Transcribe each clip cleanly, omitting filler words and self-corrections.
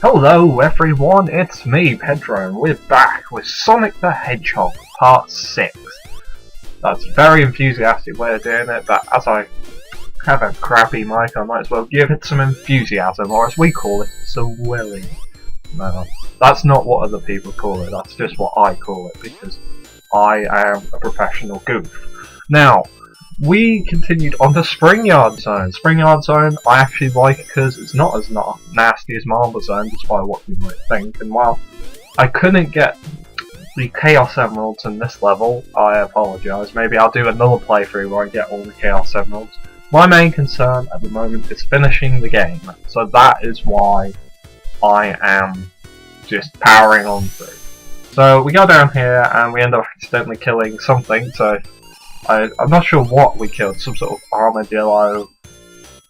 Hello everyone, it's me, Pedro, and we're back with Sonic the Hedgehog, Part 6. That's a very enthusiastic way of doing it, but as I have a crappy mic, I might as well give it some enthusiasm, or as we call it, swelling. No, that's not what other people call it, that's just what I call it, because I am a professional goof. Now, we continued on to Springyard Zone. Springyard Zone I actually like because it's not as nasty as Marble Zone, despite what you might think. And while I couldn't get the Chaos Emeralds in this level, I apologise. Maybe I'll do another playthrough where I get all the Chaos Emeralds. My main concern at the moment is finishing the game, so that is why I am just powering on through. So we go down here and we end up accidentally killing something, so I'm not sure what we killed, some sort of armadillo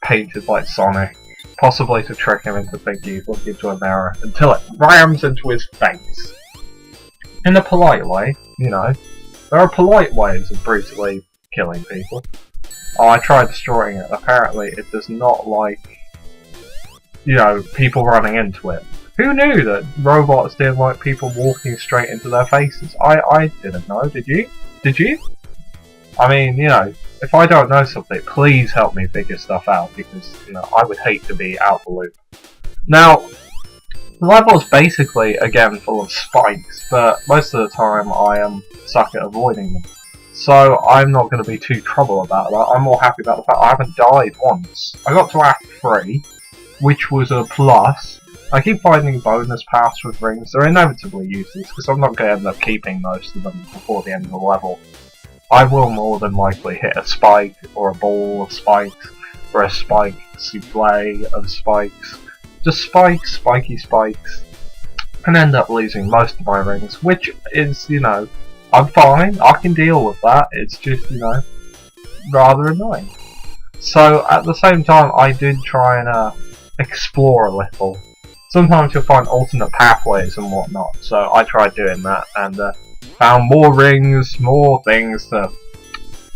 painted like Sonic, possibly to trick him into thinking he's looking into a mirror, until it rams into his face. In a polite way, you know. There are polite ways of brutally killing people. Oh, I tried destroying it, apparently it does not like, you know, people running into it. Who knew that robots didn't like people walking straight into their faces? I didn't know, did you? Did you? I mean, you know, if I don't know something, please help me figure stuff out, because, you know, I would hate to be out the loop. Now, the level is basically, again, full of spikes, but most of the time I am stuck at avoiding them. So I'm not going to be too troubled about that. I'm more happy about the fact I haven't died once. I got to Act 3, which was a plus. I keep finding bonus paths with rings. They're inevitably useless, because I'm not going to end up keeping most of them before the end of the level. I will more than likely hit a spike, or a ball of spikes, or a spike souffle of spikes. Just spikes, spiky spikes, and end up losing most of my rings, which is, you know, I'm fine, I can deal with that, it's just, you know, rather annoying. So, at the same time, I did try and explore a little. Sometimes you'll find alternate pathways and whatnot, so I tried doing that, and found more rings, more things to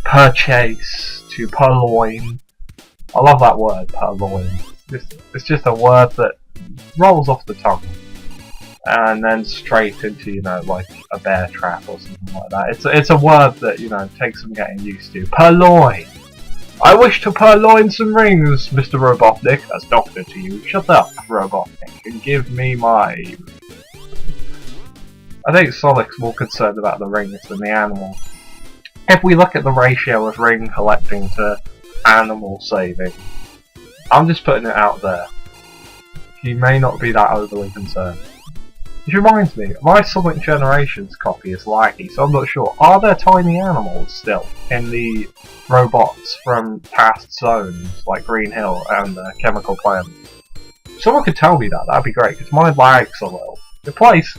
purchase, to purloin. I love that word, purloin. It's just a word that rolls off the tongue. And then straight into, you know, like a bear trap or something like that. It's a word that, you know, takes some getting used to. Purloin! I wish to purloin some rings, Mr. Robotnik. That's Doctor to you. Shut up, Robotnik, and give me my... I think Sonic's more concerned about the rings than the animals. If we look at the ratio of ring collecting to animal saving, I'm just putting it out there. He may not be that overly concerned. Which reminds me, my Sonic Generations copy is laggy, so I'm not sure. Are there tiny animals still in the robots from past zones, like Green Hill and Chemical Plant? If someone could tell me that, that'd be great, because mine lags a little. It plays,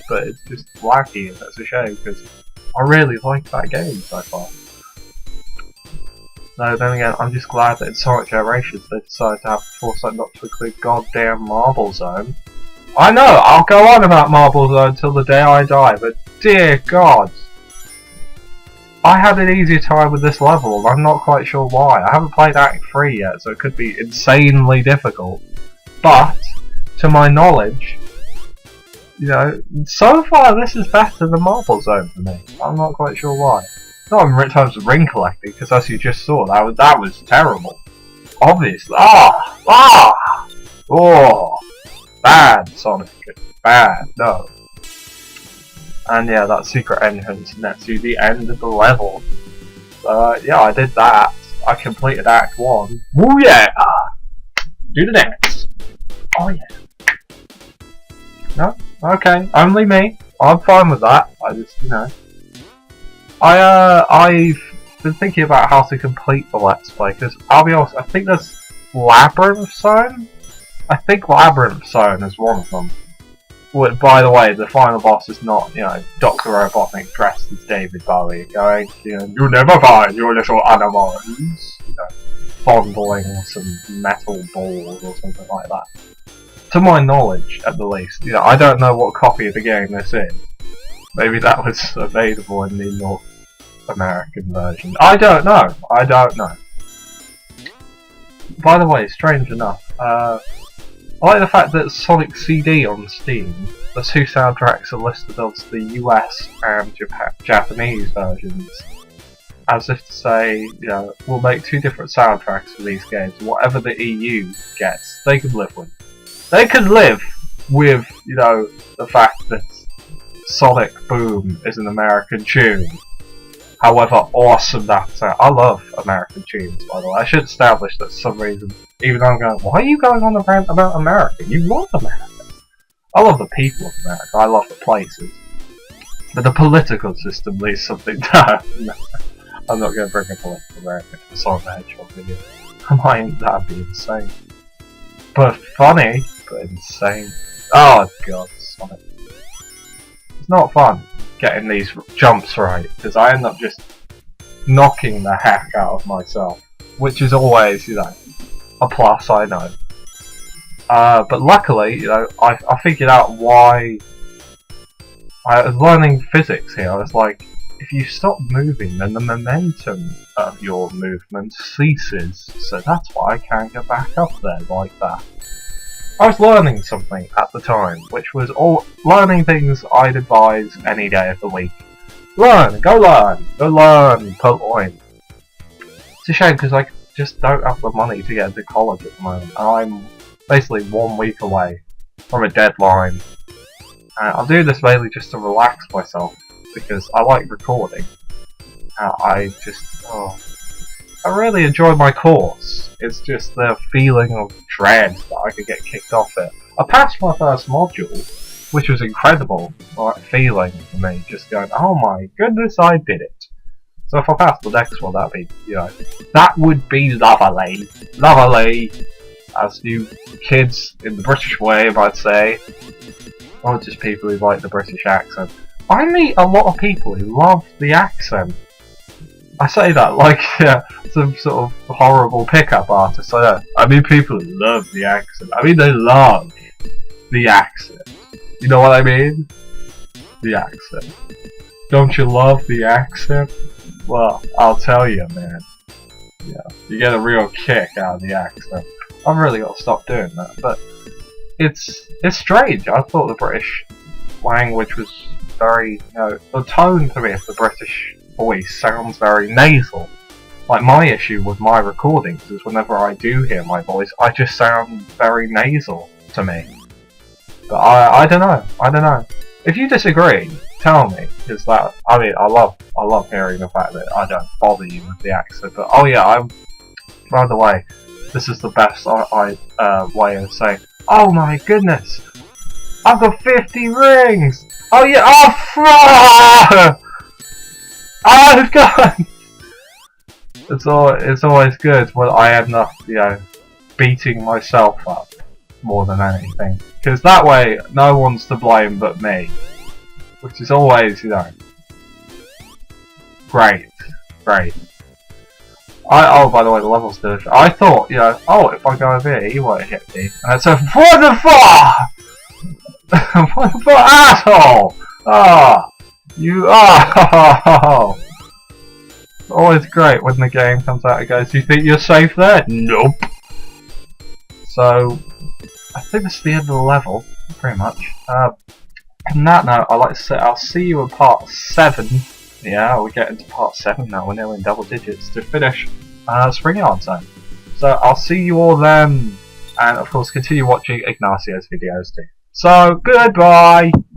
but it's just laggy, and that's a shame, because I really like that game so far. No, then again, I'm just glad that in Sonic Generations they decided to have the foresight not to include goddamn Marble Zone. I know, I'll go on about Marble Zone till the day I die, but dear God! I had an easier time with this level, and I'm not quite sure why. I haven't played Act 3 yet, so it could be insanely difficult. But, to my knowledge, you know, so far this is better than Marble Zone for me. I'm not quite sure why. Not in terms of ring collecting, because as you just saw, that was terrible. Obviously. Oh! Bad, Sonic. Bad. No. And yeah, that secret entrance nets you the end of the level. Yeah, I did that. I completed Act 1. Woo yeah! Do the next. Oh yeah. No? Okay. Only me. I'm fine with that. I just, you know. I've been thinking about how to complete the Let's Play, because I'll be honest, I think there's Labyrinth Zone? I think Labyrinth Zone is one of them. Well, by the way, the final boss is not, you know, Dr. Robotnik dressed as David Bowie going, you know, you never find your little animals, you know, fondling some metal balls or something like that. To my knowledge, at the least. You know, I don't know what copy of the game this is. Maybe that was available in the North American version. I don't know. I don't know. By the way, strange enough, I like the fact that Sonic CD on Steam, the two soundtracks are listed as the US and Japanese versions. As if to say, you know, we'll make two different soundtracks for these games. Whatever the EU gets, they can live with. They can live with, you know, the fact that Sonic Boom is an American tune. However awesome that sounds. I love American tunes, by the way. I should establish that for some reason, even though I'm going, why are you going on about America? You love America. I love the people of America. I love the places. But the political system leaves something down. I'm not going to bring a political America to the Sonic the Hedgehog video. I mean, that'd be insane. But funny, but insane. Oh god, Sonic. It's not fun getting these jumps right, because I end up just knocking the heck out of myself. Which is always, you know, a plus, I know. But luckily, you know, I figured out why. I was learning physics here. I was like, if you stop moving, then the momentum of your movement ceases. So that's why I can't get back up there like that. I was learning something at the time, which was all learning things I'd advise any day of the week. Learn, go learn, point. It's a shame because I just don't have the money to get into college at the moment. I'm basically 1 week away from a deadline. I'll do this mainly just to relax myself, because I like recording. I really enjoy my course. It's just the feeling of dread that I could get kicked off it. I passed my first module, which was incredible. Like feeling for me, just going, oh my goodness, I did it. So if I pass the next one, that'd be, you know, that would be lovely, lovely, as you kids in the British way might say, or just people who like the British accent. I meet a lot of people who love the accent. I say that like some sort of horrible pickup artist. I mean people who love the accent. I mean they love the accent. You know what I mean? The accent. Don't you love the accent? Well, I'll tell you, man. Yeah, you get a real kick out of the accent. I've really got to stop doing that. But it's strange. I thought the British language was very, you know, the tone to me of the British voice sounds very nasal. Like my issue with my recordings is whenever I do hear my voice, I just sound very nasal to me. But I don't know. If you disagree, tell me, because that, I mean, I love hearing the fact that I don't bother you with the accent. But oh yeah, by the way, this is the best way of saying, oh my goodness, I've got 50 rings. Oh yeah, oh, I've got. It's always good when I end up, you know, beating myself up more than anything, because that way no one's to blame but me, which is always, you know, great. Oh, by the way, the level's different. I thought, you know, oh, if I go over here, he won't hit me, and I said, what the fuck? What the fuck, asshole? Ah, you are. It's always great when the game comes out and goes, do you think you're safe there? Nope. So, I think this is the end of the level, pretty much. On that note, I'd like to say I'll see you in part 7. Yeah, we're getting to part 7 now, we're nearly in double digits to finish Spring Yard Zone. So, I'll see you all then, and of course continue watching Ignacio's videos too. So, goodbye!